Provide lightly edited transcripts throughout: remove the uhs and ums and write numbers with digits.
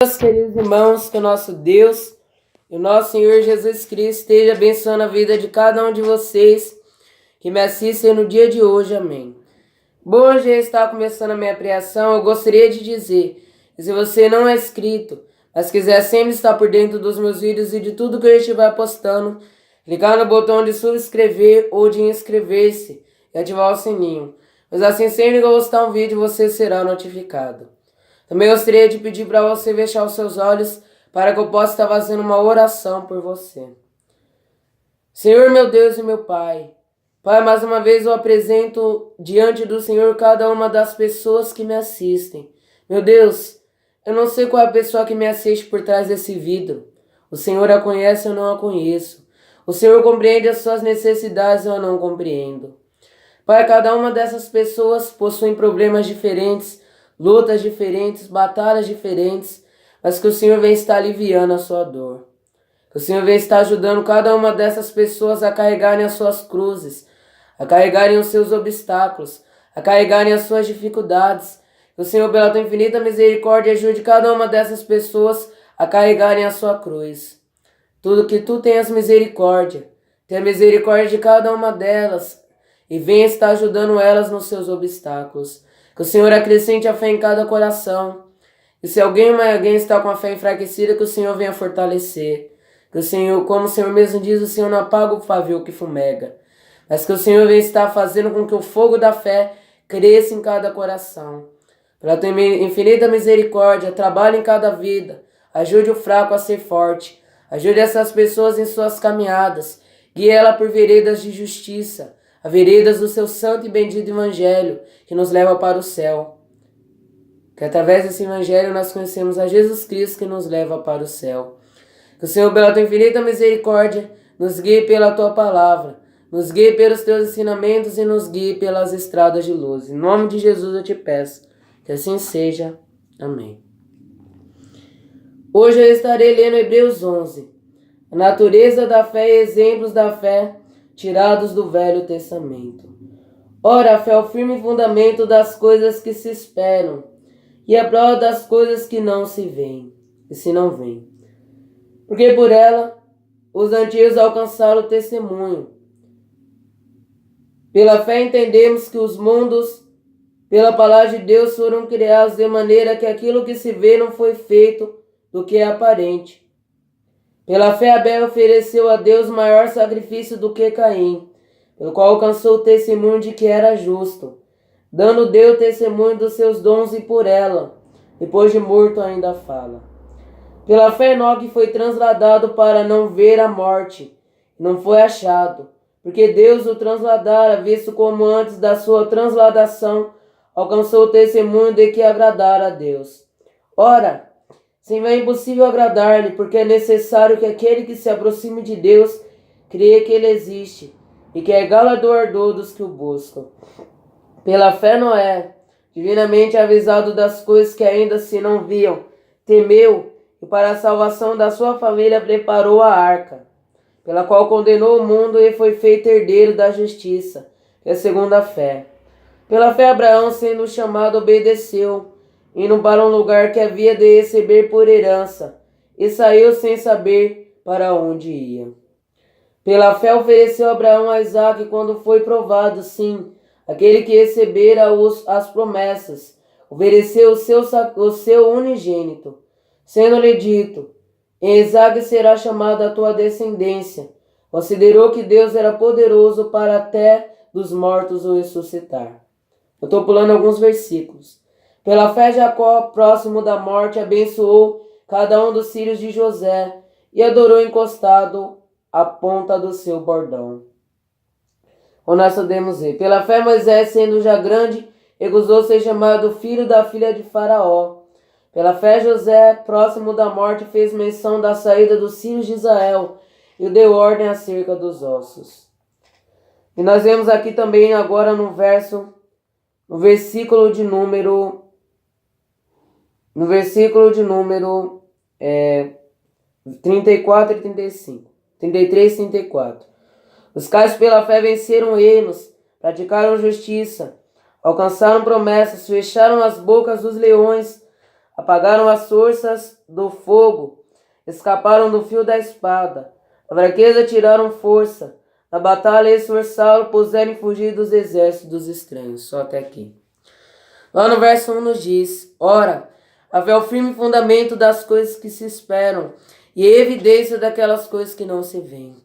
Meus queridos irmãos, que o nosso Deus e o nosso Senhor Jesus Cristo esteja abençoando a vida de cada um de vocês que me assistem no dia de hoje, amém. Bom, já está começando a minha pregação. Eu gostaria de dizer que se você não é inscrito, mas quiser sempre estar por dentro dos meus vídeos e de tudo que eu estiver postando, clicar no botão de subscrever ou de inscrever-se e ativar o sininho, pois assim sempre que eu postar um vídeo você será notificado. Também gostaria de pedir para você fechar os seus olhos para que eu possa estar fazendo uma oração por você. Senhor, meu Deus e meu Pai, Pai, mais uma vez eu apresento diante do Senhor cada uma das pessoas que me assistem. Meu Deus, eu não sei qual é a pessoa que me assiste por trás desse vidro. O Senhor a conhece, eu não a conheço. O Senhor compreende as suas necessidades, eu não compreendo. Pai, cada uma dessas pessoas possui problemas diferentes, lutas diferentes, batalhas diferentes, mas que o Senhor vem estar aliviando a sua dor. Que o Senhor vem estar ajudando cada uma dessas pessoas a carregarem as suas cruzes, a carregarem os seus obstáculos, a carregarem as suas dificuldades. Que o Senhor, pela tua infinita misericórdia, ajude cada uma dessas pessoas a carregarem a sua cruz. Tudo que tu tenhas misericórdia, tenha misericórdia de cada uma delas e venha estar ajudando elas nos seus obstáculos. Que o Senhor acrescente a fé em cada coração. E se alguém está com a fé enfraquecida, que o Senhor venha fortalecer. Que o Senhor, como o Senhor mesmo diz, o Senhor não apaga o pavio que fumega. Mas que o Senhor venha estar fazendo com que o fogo da fé cresça em cada coração. Pela tua infinita misericórdia, trabalhe em cada vida. Ajude o fraco a ser forte. Ajude essas pessoas em suas caminhadas. Guie ela por veredas de justiça, a veredas do seu santo e bendito evangelho, que nos leva para o céu. Que através desse evangelho nós conhecemos a Jesus Cristo que nos leva para o céu. Que o Senhor, pela tua infinita misericórdia, nos guie pela tua palavra, nos guie pelos teus ensinamentos e nos guie pelas estradas de luz. Em nome de Jesus eu te peço, que assim seja. Amém. Hoje eu estarei lendo Hebreus 11. A natureza da fé e exemplos da fé tirados do Velho Testamento. Ora, a fé é o firme fundamento das coisas que se esperam e a prova das coisas que não se veem, e se não veem. Porque por ela os antigos alcançaram o testemunho. Pela fé entendemos que os mundos, pela palavra de Deus, foram criados de maneira que aquilo que se vê não foi feito do que é aparente. Pela fé Abel ofereceu a Deus maior sacrifício do que Caim, pelo qual alcançou o testemunho de que era justo, dando Deus testemunho dos seus dons e por ela, depois de morto ainda fala. Pela fé Enoque foi transladado para não ver a morte, e não foi achado, porque Deus o transladara, visto como antes da sua transladação alcançou o testemunho de que agradara a Deus. Ora, sim, é impossível agradar-lhe, porque é necessário que aquele que se aproxime de Deus creia que ele existe e que é galardoador dos que o buscam. Pela fé Noé, divinamente avisado das coisas que ainda se não viam, temeu e para a salvação da sua família preparou a arca, pela qual condenou o mundo e foi feito herdeiro da justiça, que é segundo a fé. Pela fé Abraão, sendo chamado, obedeceu, indo para um lugar que havia de receber por herança, e saiu sem saber para onde ia. Pela fé ofereceu Abraão a Isaque quando foi provado, sim, aquele que recebera as promessas, ofereceu o seu unigênito, sendo-lhe dito, em Isaque será chamada a tua descendência. Considerou que Deus era poderoso para até dos mortos o ressuscitar. Eu estou pulando alguns versículos. Pela fé Jacó, próximo da morte, abençoou cada um dos filhos de José e adorou encostado à ponta do seu bordão. Ou nós podemos ver. Pela fé Moisés, sendo já grande, recusou ser chamado filho da filha de Faraó. Pela fé José, próximo da morte, fez menção da saída dos filhos de Israel e deu ordem acerca dos ossos. E nós vemos aqui também agora no versículo de número 34 e 35. 33 e 34. Os quais pela fé venceram reinos, praticaram justiça, alcançaram promessas, fecharam as bocas dos leões, apagaram as forças do fogo escaparam do fio da espada. Da fraqueza tiraram força. Na batalha esforçaram, puseram em fugir dos exércitos dos estranhos. Só até aqui. Lá no verso 1 nos diz: ora, a fé é o firme fundamento das coisas que se esperam e a evidência daquelas coisas que não se veem.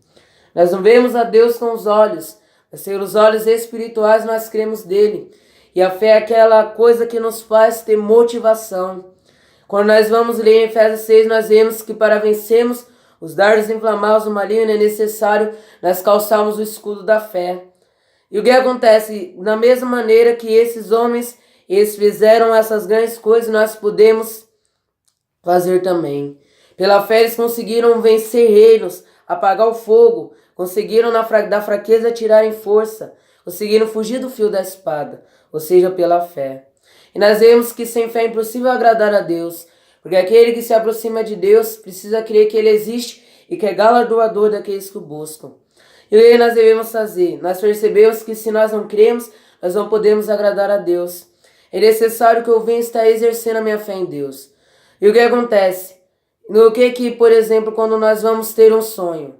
Nós não vemos a Deus com os olhos, mas pelos olhos espirituais nós cremos dele. E a fé é aquela coisa que nos faz ter motivação. Quando nós vamos ler em Efésios 6, nós vemos que para vencermos os dardos inflamados do maligno é necessário nós calçarmos o escudo da fé. E o que acontece? Da mesma maneira que esses homens, eles fizeram essas grandes coisas, nós podemos fazer também. Pela fé eles conseguiram vencer reinos, apagar o fogo, conseguiram da fraqueza tirarem força, conseguiram fugir do fio da espada, ou seja, pela fé. E nós vemos que sem fé é impossível agradar a Deus, porque aquele que se aproxima de Deus precisa crer que Ele existe e que é galardoador daqueles que o buscam. E o que nós devemos fazer? Nós percebemos que se nós não cremos, nós não podemos agradar a Deus. É necessário que eu venha estar exercendo a minha fé em Deus. E o que acontece? No que, por exemplo, quando nós vamos ter um sonho?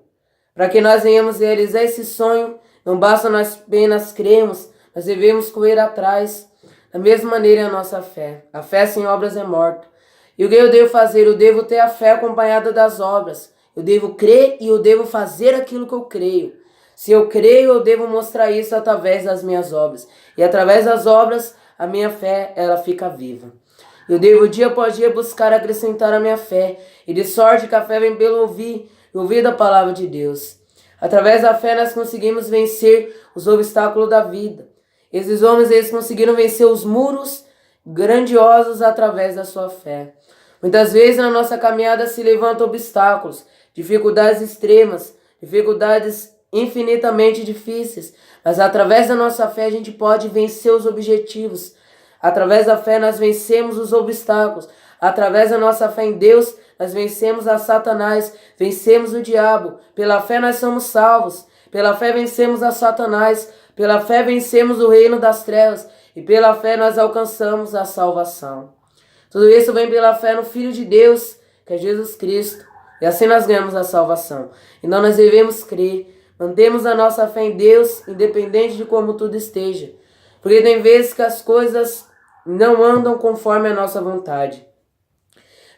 Para que nós venhamos realizar esse sonho, não basta nós apenas cremos, nós devemos correr atrás. Da mesma maneira é a nossa fé. A fé sem obras é morta. E o que eu devo fazer? Eu devo ter a fé acompanhada das obras. Eu devo crer e eu devo fazer aquilo que eu creio. Se eu creio, eu devo mostrar isso através das minhas obras. E através das obras, a minha fé, ela fica viva. Eu devo dia após dia buscar acrescentar a minha fé. E de sorte que a fé vem pelo ouvir da palavra de Deus. Através da fé nós conseguimos vencer os obstáculos da vida. Esses homens, eles conseguiram vencer os muros grandiosos através da sua fé. Muitas vezes na nossa caminhada se levantam obstáculos, dificuldades extremas, dificuldades infinitamente difíceis, mas através da nossa fé a gente pode vencer os objetivos. Através da fé nós vencemos os obstáculos. Através da nossa fé em Deus nós vencemos a Satanás, vencemos o diabo. Pela fé nós somos salvos. Pela fé vencemos a Satanás. Pela fé vencemos o reino das trevas. E pela fé nós alcançamos a salvação. Tudo isso vem pela fé no Filho de Deus, que é Jesus Cristo. E assim nós ganhamos a salvação. Então nós devemos crer. Mantemos a nossa fé em Deus, independente de como tudo esteja. Porque tem vezes que as coisas não andam conforme a nossa vontade.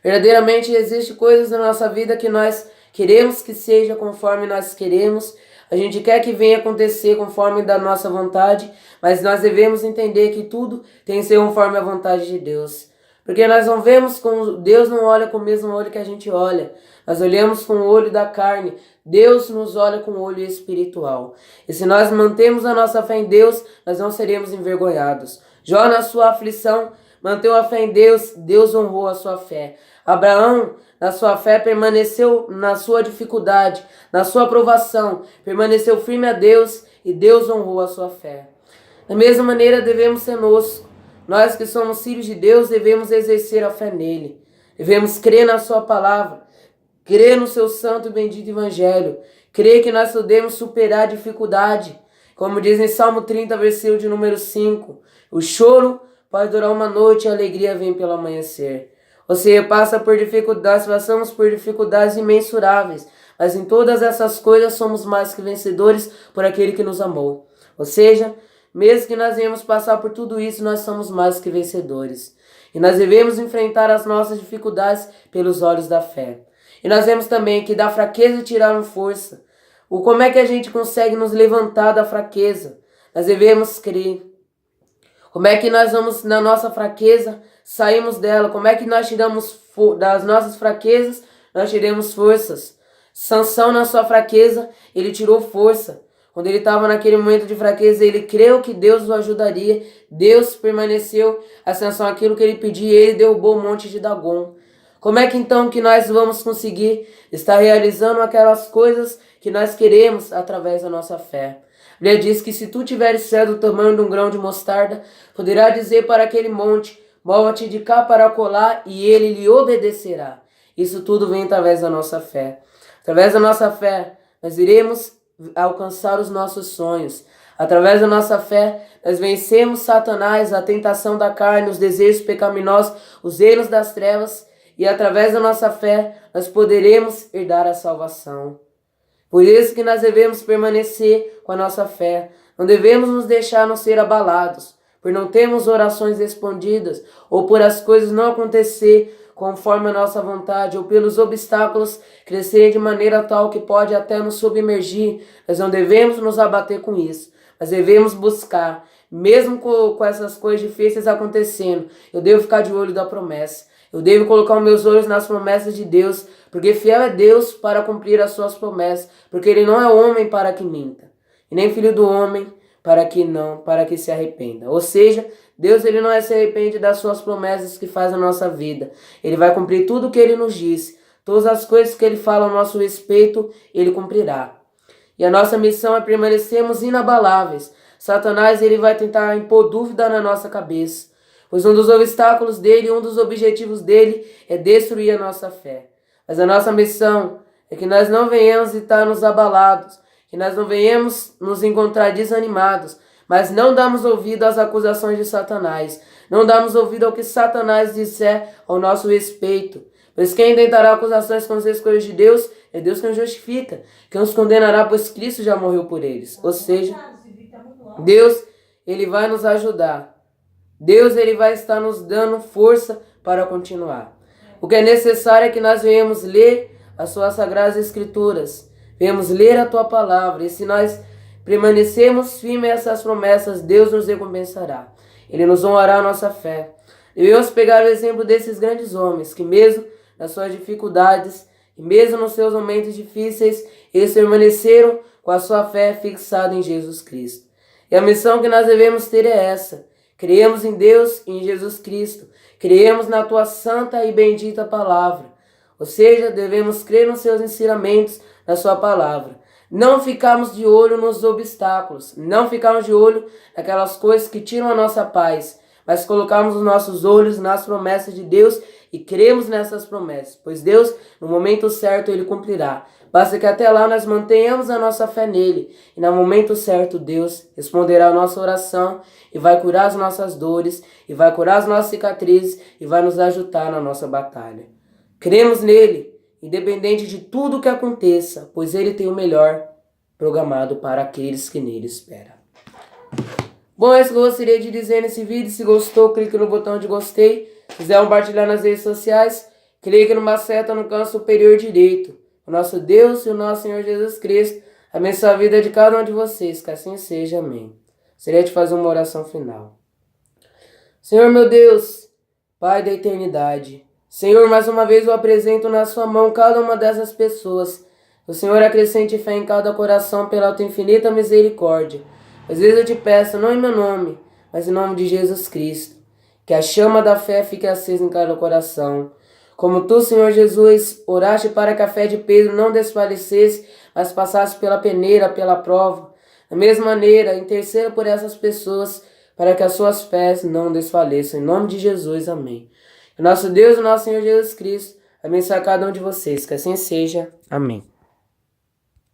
Verdadeiramente existem coisas na nossa vida que nós queremos que seja conforme nós queremos. A gente quer que venha acontecer conforme da nossa vontade, mas nós devemos entender que tudo tem que ser conforme a vontade de Deus. Porque nós não vemos Deus não olha com o mesmo olho que a gente olha. Nós olhamos com o olho da carne. Deus nos olha com o olho espiritual. E se nós mantemos a nossa fé em Deus, nós não seremos envergonhados. Jó, na sua aflição, manteve a fé em Deus, Deus honrou a sua fé. Abraão, na sua fé, permaneceu na sua dificuldade, na sua provação, permaneceu firme a Deus e Deus honrou a sua fé. Da mesma maneira devemos ser nós que somos filhos de Deus devemos exercer a fé nele. Devemos crer na sua palavra, crer no seu santo e bendito evangelho, crer que nós podemos superar a dificuldade. Como diz em Salmo 30, versículo de número 5, o choro pode durar uma noite e a alegria vem pelo amanhecer. Você passa por dificuldades, passamos por dificuldades imensuráveis, mas em todas essas coisas somos mais que vencedores por aquele que nos amou. Ou seja, mesmo que nós venhamos passar por tudo isso, nós somos mais que vencedores. E nós devemos enfrentar as nossas dificuldades pelos olhos da fé. E nós vemos também que da fraqueza tiraram força. Como é que a gente consegue nos levantar da fraqueza? Nós devemos crer. Como é que nós vamos, na nossa fraqueza, saímos dela? Como é que nós tiramos das nossas fraquezas, nós tiramos forças? Sansão, na sua fraqueza, ele tirou força. Quando ele estava naquele momento de fraqueza, ele creu que Deus o ajudaria. Deus permaneceu a Sansão aquilo que ele pedia e ele derrubou o monte de Dagon. Como é que então que nós vamos conseguir estar realizando aquelas coisas que nós queremos através da nossa fé? A Bíblia diz que se tu tiveres fé do tamanho de um grão de mostarda, poderá dizer para aquele monte, mova-te de cá para colar, e ele lhe obedecerá. Isso tudo vem através da nossa fé. Através da nossa fé, nós iremos alcançar os nossos sonhos. Através da nossa fé, nós vencemos Satanás, a tentação da carne, os desejos pecaminosos, os reinos das trevas, e através da nossa fé nós poderemos herdar a salvação. Por isso que nós devemos permanecer com a nossa fé, não devemos nos deixar não ser abalados, por não termos orações respondidas, ou por as coisas não acontecer conforme a nossa vontade, ou pelos obstáculos crescerem de maneira tal que pode até nos submergir. Nós não devemos nos abater com isso, mas devemos buscar, mesmo com essas coisas difíceis acontecendo, eu devo ficar de olho da promessa. Eu devo colocar os meus olhos nas promessas de Deus, porque fiel é Deus para cumprir as suas promessas, porque Ele não é homem para que minta, e nem filho do homem para que se arrependa. Ou seja, Deus ele não se arrepende das suas promessas que faz na nossa vida. Ele vai cumprir tudo o que Ele nos disse. Todas as coisas que Ele fala ao nosso respeito, Ele cumprirá. E a nossa missão é permanecermos inabaláveis. Satanás ele vai tentar impor dúvida na nossa cabeça, pois um dos obstáculos dele, um dos objetivos dele é destruir a nossa fé. Mas a nossa missão é que nós não venhamos estar abalados, que nós não venhamos nos encontrar desanimados, mas não damos ouvido às acusações de Satanás, não damos ouvido ao que Satanás disser ao nosso respeito. Pois quem tentará acusações com as coisas de Deus, é Deus quem os justifica, quem os condenará, pois Cristo já morreu por eles. Ou seja, Deus ele vai nos ajudar. Deus ele vai estar nos dando força para continuar. O que é necessário é que nós venhamos ler as suas sagradas escrituras, venhamos ler a tua palavra, e se nós permanecermos firmes a essas promessas, Deus nos recompensará. Ele nos honrará a nossa fé. Devemos pegar o exemplo desses grandes homens, que mesmo nas suas dificuldades, e mesmo nos seus momentos difíceis, eles permaneceram com a sua fé fixada em Jesus Cristo. E a missão que nós devemos ter é essa: creemos em Deus e em Jesus Cristo, creemos na tua santa e bendita palavra. Ou seja, devemos crer nos seus ensinamentos, na sua palavra. Não ficarmos de olho nos obstáculos, não ficarmos de olho naquelas coisas que tiram a nossa paz, mas colocarmos os nossos olhos nas promessas de Deus e cremos nessas promessas, pois Deus, no momento certo, Ele cumprirá. Basta que até lá nós mantenhamos a nossa fé nele, e no momento certo Deus responderá a nossa oração e vai curar as nossas dores, e vai curar as nossas cicatrizes, e vai nos ajudar na nossa batalha. Cremos nele, independente de tudo que aconteça, pois ele tem o melhor programado para aqueles que nele esperam. Bom, é isso que eu gostaria de dizer nesse vídeo. Se gostou, clique no botão de gostei. Se quiser compartilhar nas redes sociais, clique numa seta no canto superior direito. O nosso Deus e o nosso Senhor Jesus Cristo abençoe a vida de cada um de vocês. Que assim seja. Amém. Gostaria de fazer uma oração final. Senhor meu Deus, Pai da eternidade, Senhor, mais uma vez eu apresento na sua mão cada uma dessas pessoas. O Senhor acrescente fé em cada coração pela tua infinita misericórdia. Às vezes eu te peço, não em meu nome, mas em nome de Jesus Cristo, que a chama da fé fique acesa em cada coração. Como tu, Senhor Jesus, oraste para que a fé de Pedro não desfalecesse, mas passasse pela peneira, pela prova. Da mesma maneira, interceda por essas pessoas, para que as suas fés não desfaleçam. Em nome de Jesus, amém. Que nosso Deus e nosso Senhor Jesus Cristo abençoe a cada um de vocês. Que assim seja. Amém.